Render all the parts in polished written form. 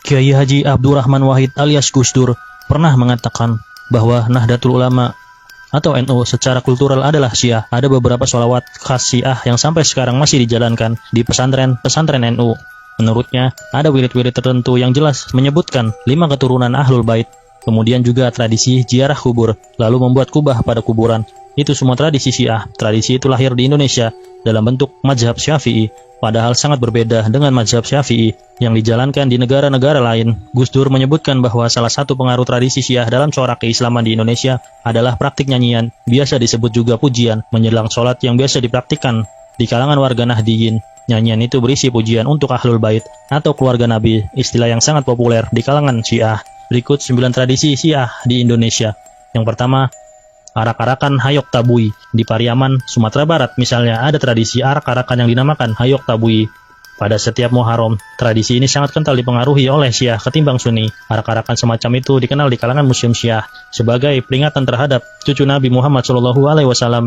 Kiai Haji Abdurrahman Wahid alias Gus Dur pernah mengatakan bahwa Nahdlatul Ulama atau NU secara kultural adalah Syiah. Ada beberapa sholawat khas Syiah yang sampai sekarang masih dijalankan di pesantren-pesantren NU. Menurutnya, ada wirid-wirid tertentu yang jelas menyebutkan 5 keturunan Ahlul Bait. Kemudian juga tradisi ziarah kubur, lalu membuat kubah pada kuburan. Itu semua tradisi Syiah. Tradisi itu lahir di Indonesia dalam bentuk mazhab Syafi'i, padahal sangat berbeda dengan mazhab Syafi'i yang dijalankan di negara-negara lain. Gus Dur menyebutkan bahwa salah satu pengaruh tradisi Syiah dalam corak keislaman di Indonesia adalah praktik nyanyian, biasa disebut juga pujian, menjelang sholat yang biasa dipraktikkan di kalangan warga Nahdiyin. Nyanyian itu berisi pujian untuk Ahlul Bait atau keluarga Nabi, istilah yang sangat populer di kalangan Syiah. Berikut 9 tradisi Syiah di Indonesia. Yang pertama, arak-arakan Hayok Tabui. Di Pariaman, Sumatera Barat misalnya, ada tradisi arak-arakan yang dinamakan Hayok Tabui. Pada setiap Muharram, tradisi ini sangat kental dipengaruhi oleh Syiah ketimbang Sunni. Arak-arakan semacam itu dikenal di kalangan Muslim Syiah sebagai peringatan terhadap cucu Nabi Muhammad SAW,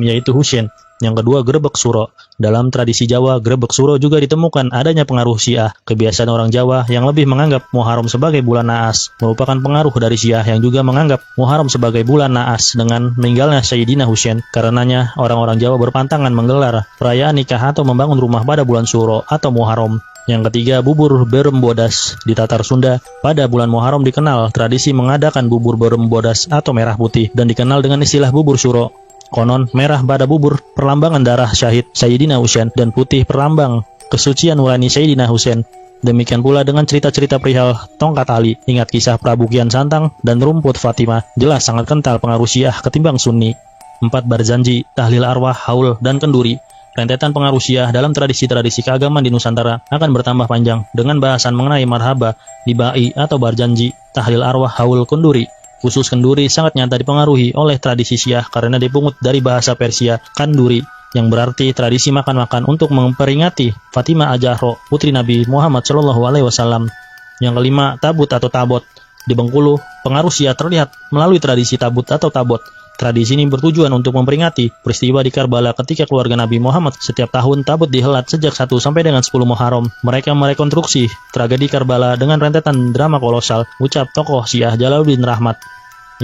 yaitu Husain. Yang kedua, Grebek Suro. Dalam tradisi Jawa, Grebek Suro juga ditemukan adanya pengaruh Syiah. Kebiasaan orang Jawa yang lebih menganggap Muharram sebagai bulan Naas merupakan pengaruh dari Syiah yang juga menganggap Muharram sebagai bulan Naas dengan meninggalnya Sayyidina Husain. Karenanya, orang-orang Jawa berpantangan menggelar perayaan nikah atau membangun rumah pada bulan Suro atau Muharram. Yang ketiga, bubur berembodas. Di Tatar Sunda, pada bulan Muharram dikenal tradisi mengadakan bubur berembodas atau merah putih dan dikenal dengan istilah bubur Suro. Konon, merah pada bubur perlambangan darah syahid Sayyidina Husain dan putih perlambang kesucian nurani Sayyidina Husain. Demikian pula dengan cerita-cerita perihal tongkat Ali, ingat kisah Prabu Kian Santang dan rumput Fatimah, jelas sangat kental pengaruh Syiah ketimbang Sunni. 4. Barzanji, tahlil arwah, haul, dan kenduri. Rentetan pengaruh Syiah dalam tradisi-tradisi keagamaan di Nusantara akan bertambah panjang dengan bahasan mengenai marhaba, dibai atau barzanji, tahlil arwah, haul, kenduri. Khusus kenduri sangat nyata dipengaruhi oleh tradisi Syiah karena dipungut dari bahasa Persia kanduri yang berarti tradisi makan-makan untuk memperingati Fatimah Az-Zahra, putri Nabi Muhammad SAW. Yang kelima, tabut atau tabot. Di Bengkulu, pengaruh Syiah terlihat melalui tradisi tabut atau tabot. Tradisi ini bertujuan untuk memperingati peristiwa di Karbala ketika keluarga Nabi Muhammad. Setiap tahun tabut dihelat sejak 1 sampai dengan 10 Muharram. Mereka merekonstruksi tragedi Karbala dengan rentetan drama kolosal, ucap tokoh Syiah Jalaluddin Rahmat.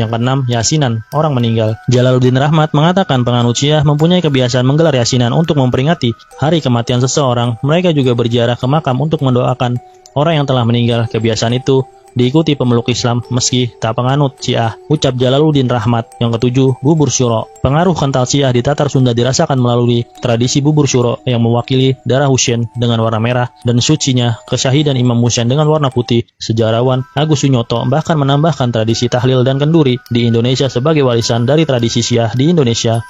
Yang keenam, yasinan, orang meninggal. Jalaluddin Rahmat mengatakan penganut Syiah mempunyai kebiasaan menggelar yasinan untuk memperingati hari kematian seseorang. Mereka juga berziarah ke makam untuk mendoakan orang yang telah meninggal. Kebiasaan itu diikuti pemeluk Islam meski tak penganut Syiah, ucap Jalaluddin Rahmat. Yang ketujuh, bubur syuro. Pengaruh kental Syiah di Tatar Sunda dirasakan melalui tradisi bubur syuro yang mewakili darah Husain dengan warna merah dan sucinya kesyahidan Imam Husain dengan warna putih. Sejarawan Agus Sunyoto bahkan menambahkan tradisi tahlil dan kenduri di Indonesia sebagai warisan dari tradisi Syiah di Indonesia.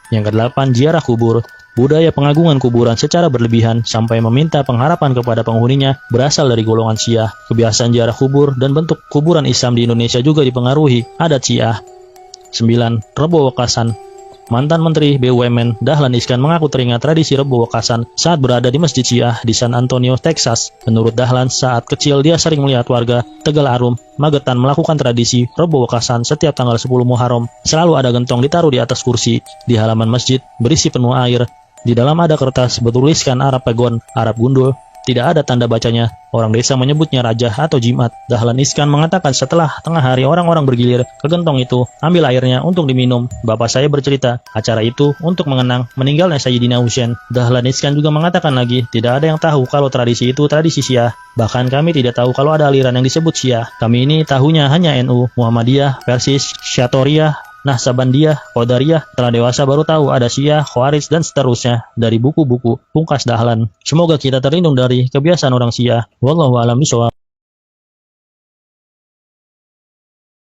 Yang kedelapan, ziarah kubur. Budaya pengagungan kuburan secara berlebihan sampai meminta pengharapan kepada penghuninya berasal dari golongan Syiah. Kebiasaan ziarah kubur dan bentuk kuburan Islam di Indonesia juga dipengaruhi adat Syiah. 9. Rebo Wekasan. Mantan Menteri BUMN Dahlan Iskan mengaku teringat tradisi Rebo Wekasan saat berada di Masjid Syiah di San Antonio, Texas. Menurut Dahlan, saat kecil dia sering melihat warga Tegal Arum, Magetan melakukan tradisi Rebo Wekasan setiap tanggal 10 Muharram. Selalu ada gentong ditaruh di atas kursi di halaman masjid berisi penuh air. Di dalam ada kertas bertuliskan Arab Pegon, Arab Gundul. Tidak ada tanda bacanya. Orang desa menyebutnya Rajah atau Jimat. Dahlan Iskan mengatakan setelah tengah hari orang-orang bergilir ke gentong itu, ambil airnya untuk diminum. Bapak saya bercerita, acara itu untuk mengenang meninggalnya Sayyidina Husain. Dahlan Iskan juga mengatakan lagi, tidak ada yang tahu kalau tradisi itu tradisi Syiah. Bahkan kami tidak tahu kalau ada aliran yang disebut Syiah. Kami ini tahunya hanya NU, Muhammadiyah, Persis, Syatoriyah, Nahsabandiyah, Qadariyah. Setelah dewasa baru tahu ada Syiah, Khawarij, dan seterusnya dari buku-buku. Pungkas Dahlan. Semoga kita terlindung dari kebiasaan orang Syiah. Wallahu a'lam bishawab.